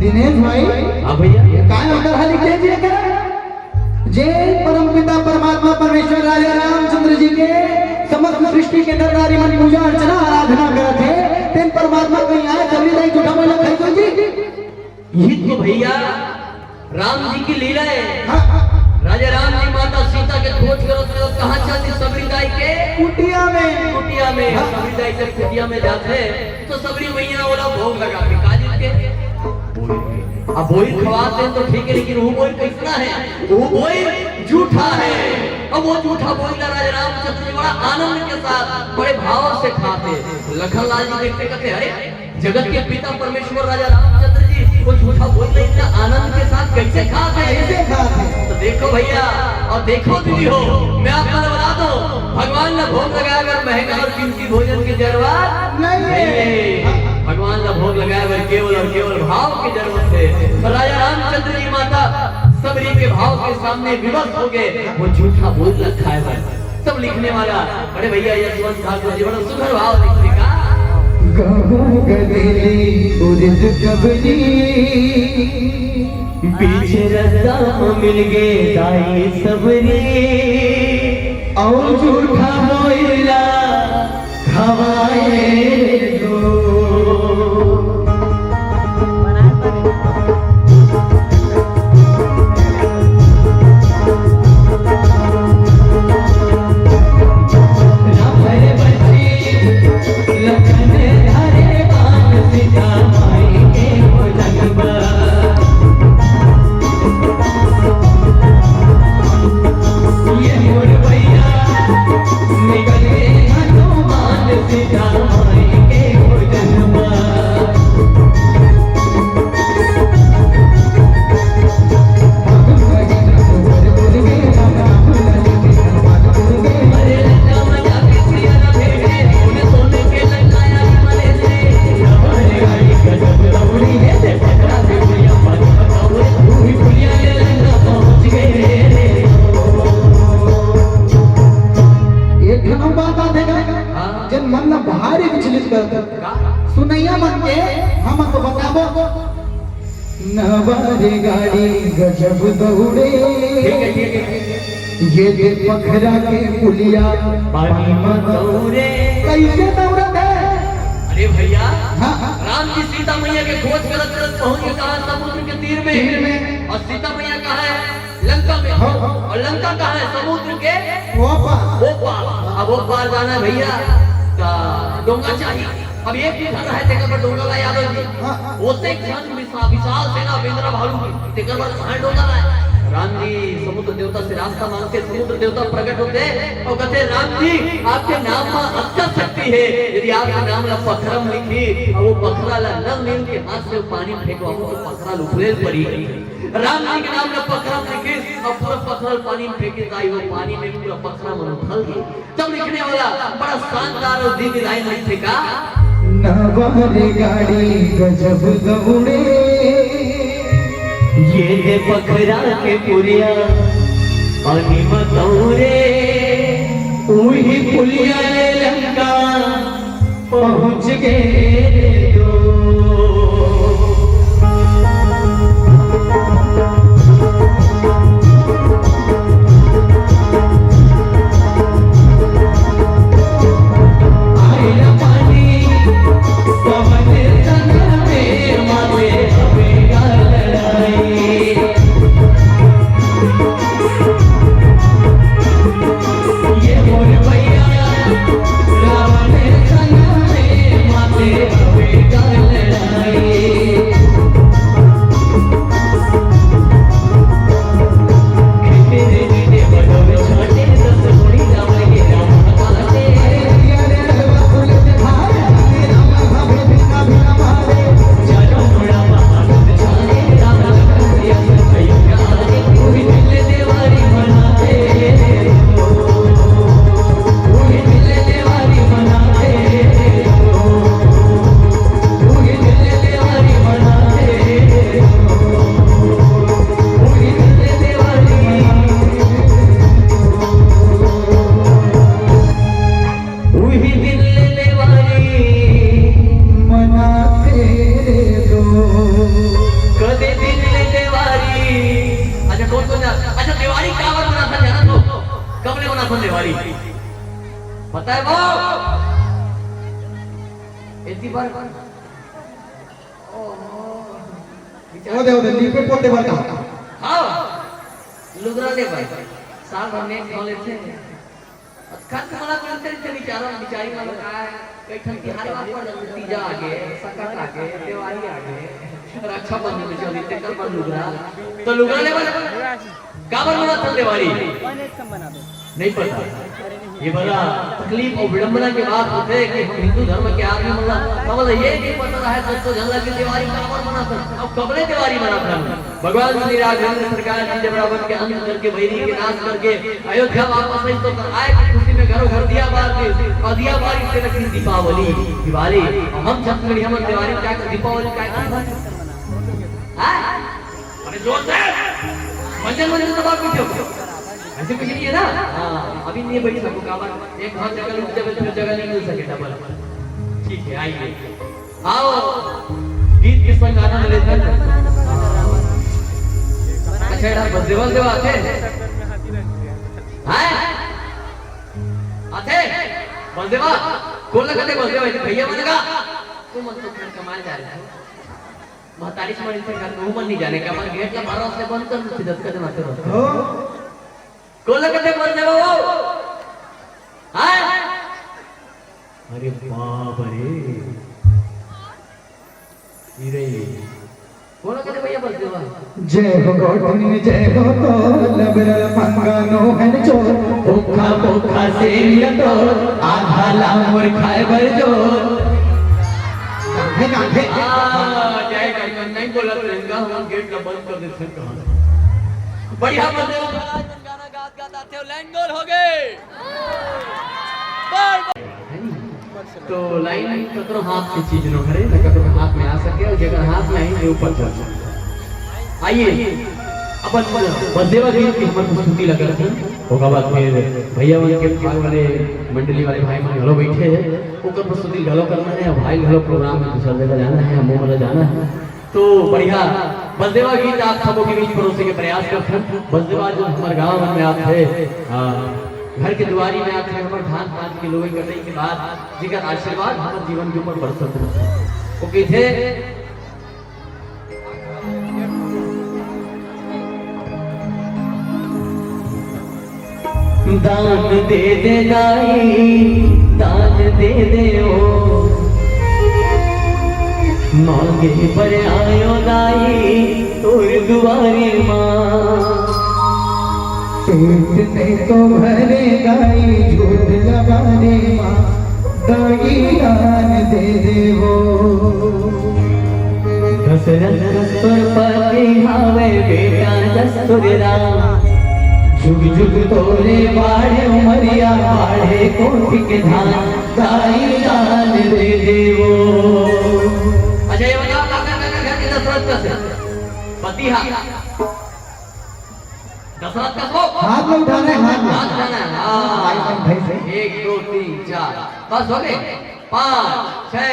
दिनेश भाई हाँ भैया काय अंदर लिख लीजिए जय परमपिता परमात्मा परमेश्वर राजा रामचंद्र जी के समस्त सृष्टि के नर नारी मन पूजा अर्चना आराधना करते हैं तेन परमात्मा को यहाँ चली नहीं झूठा बोला खाई जी ये तो भैया राम जी की लीला है। राजा राम जी माता सीता के खोज करो तो कहाँ चलती सबरी दाई के कुटिया में सबरी दाई जब कुटिया में जाते तो सबरी मैया वाला भोग लगाते काजल के अब वही खवाते हैं तो ठीक है लेकिन वो बोल कैसा है वो बोल झूठा है। अब वो झूठा बोल राजा रामचंद्र जी बड़ा आनंद के साथ बड़े भाव से खाते। लखन लाल जी देखते कहते अरे जगत के पिता परमेश्वर राजा रामचंद्र जी वो झूठा बोल रहे इतना आनंद के साथ कैसे खाते। तो देखो भैया और देखो दीदी हो मैं आपको बता दूं भगवान ने भोग लगाया अगर महंगा और कीमती भोजन की जरूरत नहीं। भगवान का भोग लगाया केवल और केवल भाव की जरूरत है। तो राजा रामचंद्र जी माता सबरी के भाव के सामने विवश हो गए वो झूठा बोल रखा है। सब लिखने वाला बड़े भैया यशवंत ठाकुर जी बड़ा सुंदर भाव लिखने का पीछे रास्ता मिल गए दाई सबरी और झूठा बोला खवाए नवारे गाड़ी गजब दौड़े ये दे पखरा के पुलिया पानी में दौड़े कैसे दौड़त है। अरे भैया राम जी सीता मैया के खोज करत करत पहुंच गए कहां समुद्र के तीर में और सीता मैया कहां है लंका में और लंका कहां है समुद्र के वो पार। अब वो पार जाना भैया डोंगा चाहिए। अब एक भी घर है तेकर पर डोंगा लाए यादव जी होते क्षण विशाल सेना बेंद्रा भालू की तेकर पर कहां डोंगा लाए। राम जी समुद्र देवता से रास्ता मांगते समुद्र देवता प्रकट होते और कहते राम जी आपके नाम में अत्यंत शक्ति है यदि आपके नाम ला पत्थरम लिखी और वो पत्थरा ला न मिल के हाथ से पानी फेंको तो पत्थरा उखड़ेल पड़ी। राम जी के नाम ला पत्थरम लिखी और पूरा पत्थर पानी में फेंके जाए वो पानी में पूरा पत्थरा मन उछल गया। तब लिखने वाला बड़ा शानदार और दिव्य लाइन लिखे का नवारे गाड़ी गजब दौड़े ये दे पखरा के पुलिया पानी में दौड़े वही पुलिया ले लंका पहुंच गए रावण संग में माते हवे पता है वो ऐसी बार ओ दे लीपे पोते बरका हाँ लुगरा ले भाई साल भर में नॉलेज थे खान मला बोलते थे बिचारा बिचारी वाला काय कई ठन तिहार बात पर तीजा आगे सकट आगे दिवाली आगे रक्षा बंधन में चली ते कर लुगरा तो लुगरा ले वाला काबर मना चल दिवाली नहीं पता ये बड़ा तकलीफ और विडंबना की बात होते है कि हम हिंदू धर्म के आदमी मतलब ये नहीं पता रहा तो झगड़ा की दिवाली काबर मनाता अब कबले दिवाली मनाता भगवान श्री राघवेंद्र सरकार जी जब रावण के अंत करके भैरी के नाश करके अयोध्या वापस आई तो आए की खुशी में घरों घर दिया बार के और दिया बारी से रखी दीपावली दिवाली हम छत्तीसगढ़ी हम दिवाली क्या दीपावली क्या हां अरे जोर से मंजन तो बात पूछो ऐसे कुछ नहीं है ना हाँ अभी नहीं बैठ सकूं काबर एक हाथ जगह लुट जाए फिर जगह नहीं मिल सके डबल ठीक है आइए आओ गीत के संग आनंद लेते हैं अच्छा यार बजदेवा देवा आते हैं आते बजदेवा कौन लगते बजदेवा भैया बनेगा तुम मन तो फिर कमाल जा रहे हो महतारी से मरी से घर में मन नहीं जाने का हमारे गेट का बारह से बंद कर दो 10 कदम आते रहो कोला कते बोल दे वो हां अरे बाप रे इरे कोला कते भैया बोल देवा जय हो गॉड जय हो तो लबरल पंगानो है जो भूखा भूखा से तो आधा लामर खाए बर जो है कांधे जय गण नहीं बोला रहेगा हम गेट का बंद कर देते हैं बढ़िया बंदे गाना गात आते हो लाइन गोल हो गए तो लाइन कतरो हाथ की चीज नो करे न कतरो हाथ में आ सके और जगह हाथ में आई ऊपर चल जाए आइए अपन बंदेवा गीत की हमर स्तुति लगा थी ओका बाद फिर भैया मन के भाग वाले मंडली वाले भाई मन घलो बैठे हैं ओकर प्रस्तुति घलो करना है भाई घलो प्रोग्राम में दूसरा जगह जाना है हम वाला जाना है तो बढ़िया बंदेवा गीत आप सबों के बीच परोसे के प्रयास करते हैं बंदेवा जो हमारे गांव में आप थे घर के दुआरी में आप थे हमारे धान पान के लोग करने के बाद जिकर आशीर्वाद हमारे जीवन के ऊपर बरसत है वो थे दान दे दे दाई दान दे दे ओ मांगे पर आयो दाई तोर दुआरे मां पेट से तो भरे गाई झूठ लगाने मां दाई दान दे दे वो दशरथ दस्तुर पति हावे बेटा दस्तुर राम जुग जुग तोरे बाढ़े उमरिया बाढ़े कोटि के धान दाई दान दे देवो अच्छा ये बताओ काका घर के दशरथ का से पति दशरथ का सो हाथ में उठाना है हाथ उठाना है हां 1 2 3 4 बस हो गए 5 6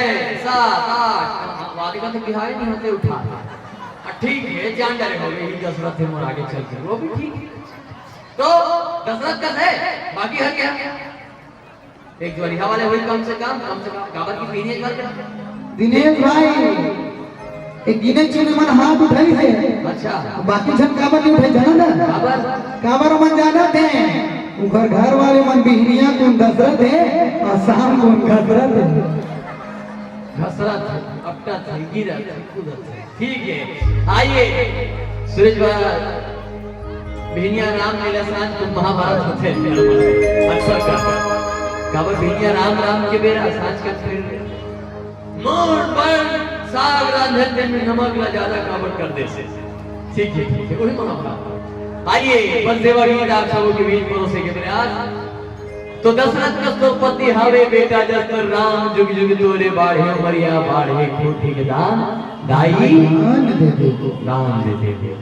7 8 वादी का तो बिहार नहीं होते उठा ठीक है जान डरे हो गए दशरथ थे मोर आगे चल के वो भी ठीक है तो दशरथ का है बाकी है क्या एक ज्वारिया वाले हुई कम से कम काबर की पीने कर दिनेश भाई एक गिने चुने मन हाथ उठाई है अच्छा बाकी जन काबर नहीं उठाई जाना ना काबर मन जाना थे ऊपर घर वाले मन बिहनिया कौन दशरथ है और शाम कौन घसरत है घसरत अपना गिरा ठीक है आइए सुरेश भाई भिनिया राम लीला सांझ तुम महाभारत होते अच्छा काबर भिनिया राम राम के बेरा सांझ का फिर मोर पर साग रांधे में नमक ला ज्यादा काबर कर दे से ठीक है वही महाभारत आइए बंदेवा गीत आप सबों के बीच परोसे के प्रयास तो दशरथ का स्तोपति हावे बेटा जसर राम जुग जुग तोरे बाढ़े मरिया बाढ़े कोटि के दान दाई दान दे दे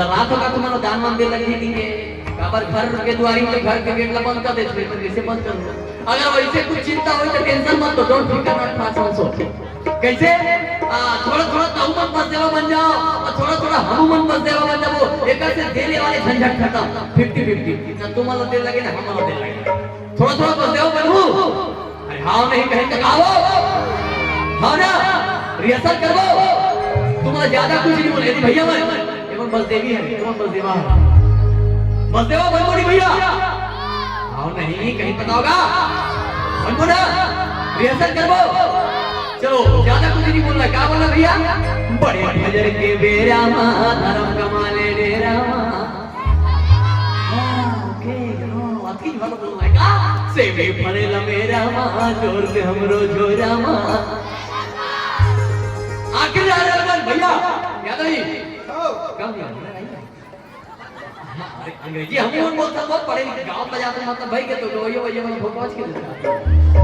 रात होगा तुम्हारा दान वान दे लगी देंगे काबर घर के द्वारी पे घर के गेट ला बंद कर देते फिर कैसे बंद करूंगा अगर वैसे कुछ चिंता हो तो टेंशन मत लो डोंट फिकर नॉट पास ऑल्सो कैसे थोड़ा थोड़ा ताऊ मन बस देवा बन जाओ और थोड़ा थोड़ा हम मन बस देवा बन जाओ एक से देने वाले झंझट खत्म 50-50 ना तुम्हारा दे लगे ना हमारा दे लगे थोड़ा थोड़ा बस देवा बनू अरे हाँ नहीं कहीं तक आओ हाँ ना रिहर्सल करो तुम्हारा ज्यादा कुछ नहीं बोले भैया मैं बस देवी है तुम बस देवा बनमोड़ी भैया आओ नहीं कहीं पता होगा बनमोड़ा रिहर्सल करो चलो ज्यादा कुछ नहीं बोलना क्या बोलना भैया बड़े भजर के बेरा धर्म कमाले डेरा ओके अति भालो बोलना है का सेवे फरेला मेरा जोर से हमरो जोरा आखिर आ रहा भैया याद नहीं कम अंग्रेजी हम लोग बोलते बहुत पढ़े लिखे गांव बजाते मतलब भाई के तो ये भोपाल के देता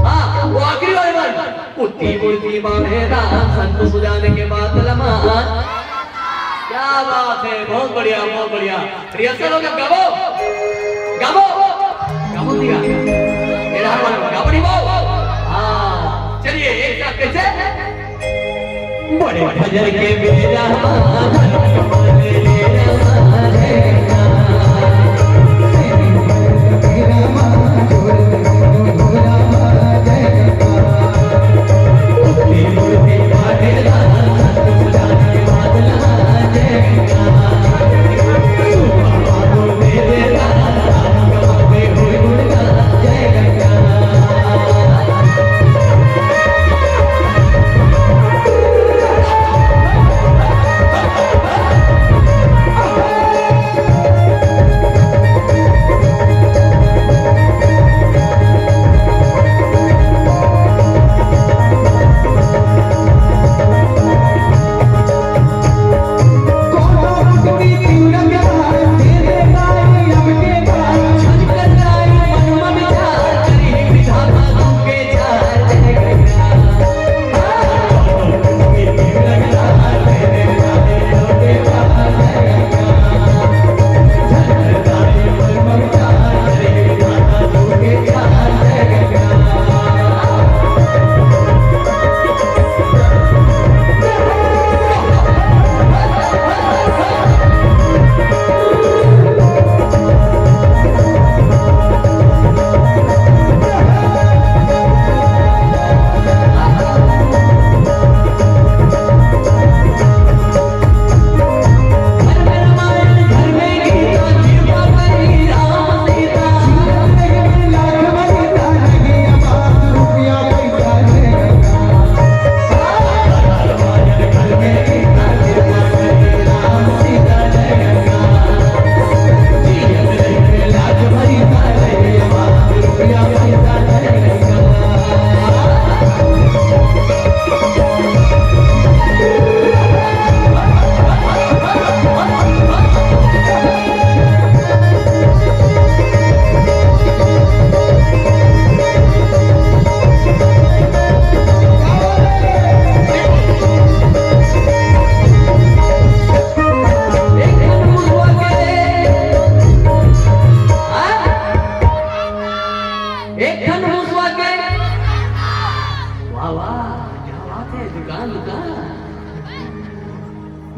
हां वो आखिरी वाली बात कुत्ती मुर्गी माने राम संत सुजाने के बाद लमान क्या बात है बहुत बढ़िया रिहर्सल हो गया गाबो दिया मेरा वाला गाबो नहीं वो हां चलिए एक साथ कैसे बड़े भजर के बेरा कमाले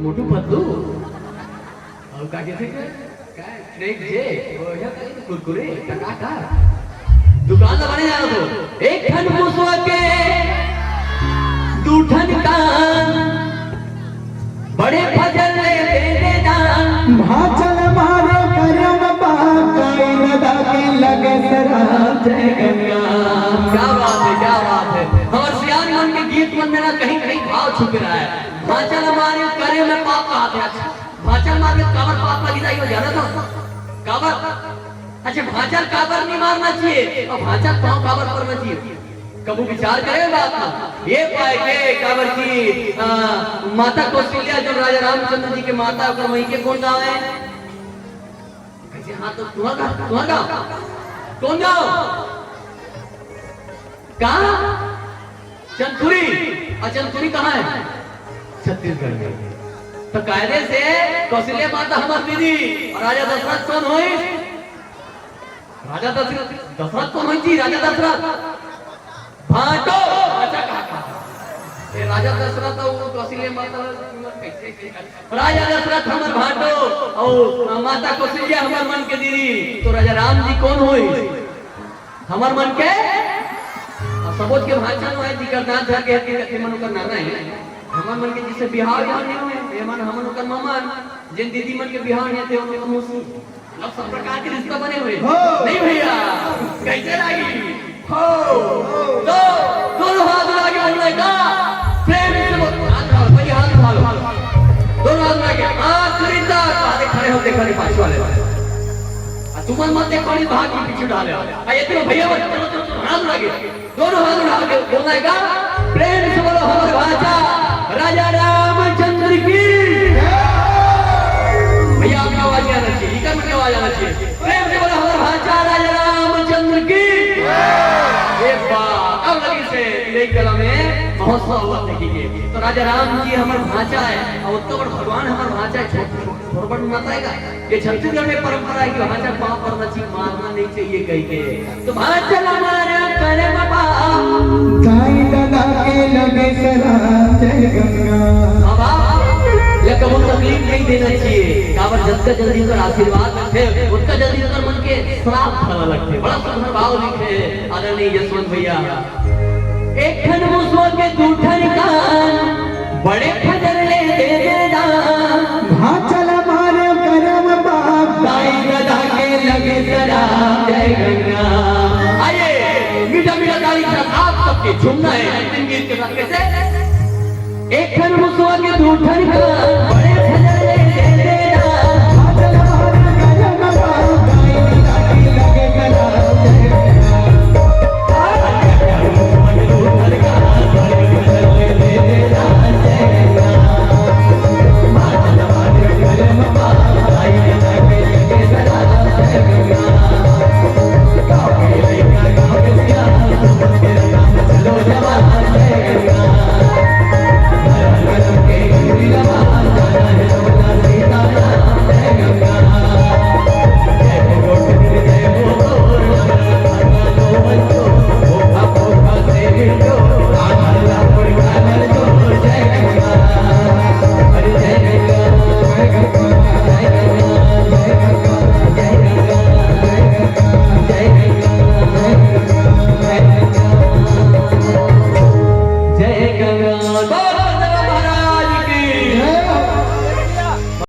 मोटू पतलू और का कहते हैं क्या स्नैक जे वो है कुरकुरे टकाटा दुकान लगाने जा रहा तो एक ठन मुसवा के दूठन कान बड़े फजल ले दे दान भाचल मारे करम बाकाई नदा के लगे सरा जय गंगा। क्या बात है हमारे सियान मन के गीत मन में ना कहीं कहीं भाव छुप रहा है। भाचल मारे करे में पाप का हाथ है। अच्छा भाचल मारे काबर पाप लगी जाई हो जाना था काबर। अच्छा भाचल काबर नहीं मारना चाहिए और भाचल पाँव काबर करना चाहिए। कबू विचार करे बात ना ये पाए के काबर की माता कौशल्या जो राजा रामचंद्र जी के माता और वहीं के कौन गाँव है कैसे। हाँ तो तुम्हारा कौन गाँव कहाँ चंदपुरी। और चंदपुरी कहाँ है छत्तीसगढ़ में। तो कायदे से कौशल्या माता हमार दीदी और राजा दशरथ कौन होई? राजा दशरथ कौन होई? राजा दशरथ भाटो। अच्छा कहा ये राजा दशरथ और कौशल्या माता कैसे राजा दशरथ हमर भाटो और माता कौशल्या हमर मन के दीदी। तो राजा राम जी कौन होई? हमर मन के सबोज के भाषा में जी करना था के मन कर नाना है हमर मन के जिसे बिहार यहाँ नहीं हुए ये मन हमन कर मामन जिन दीदी मन के बिहार है थे उनको मुसी अब सब प्रकार के रिश्ता बने हुए नहीं भैया कैसे लगी हो तो दोनों हाथ लगा के बोलने का प्रेम से हाथ भाई हाथ उठा लो दोनों हाथ लगा के आखिरी तक आगे खड़े हो देखो नहीं पास वाले तुमन मत देखो नहीं भाग के पीछे डाले ये तो भैया चलो हाथ लगे दोनों हाथ उठा के बोलने का प्रेम से बोलो हमारे भाषा राजा रामचंद्र की भैया आपकी आवाज आना चाहिए इनका मुझे आवाज आना चाहिए प्रेम से बोलो हमारे भाषा राजा रामचंद्र की एक बात अब लगी से यही कला में महोत्सव हुआ देखिए तो राजा राम जी हमारे भाषा है और उत्तर भगवान हमारे भाषा है छोटा माता है ये छत्तीसगढ़ में परंपरा है कि भाषा पाप और नची मारना नहीं चाहिए कहीं के तो भाषा हमारे करे बाबा साईं दादा के लगे सलाम जय गंगा बाबा ये कबू तकलीफ नहीं देना चाहिए काबर जिसका जल्दी कर आशीर्वाद रखे उनका जल्दी कर मन के श्राप खाना लगते बड़ा सुंदर भाव लिखे आदरणीय यशवंत भैया एक खन मुसवा के दूठन कान बड़े खजर ले दे देना हाँ चला मारे करम बाप साईं दादा के लगे सलाम जय गंगा आइए मीठा मीठा ताली के साथ आप सबके झूमना है अंतिम गीत के साथ कैसे एक खन मुसवा के दूठन कान बड़े खजर ले दे देना हाँ चला मारे करम बाप साईं दादा के लगे सलाम जय गंगा जय गंगा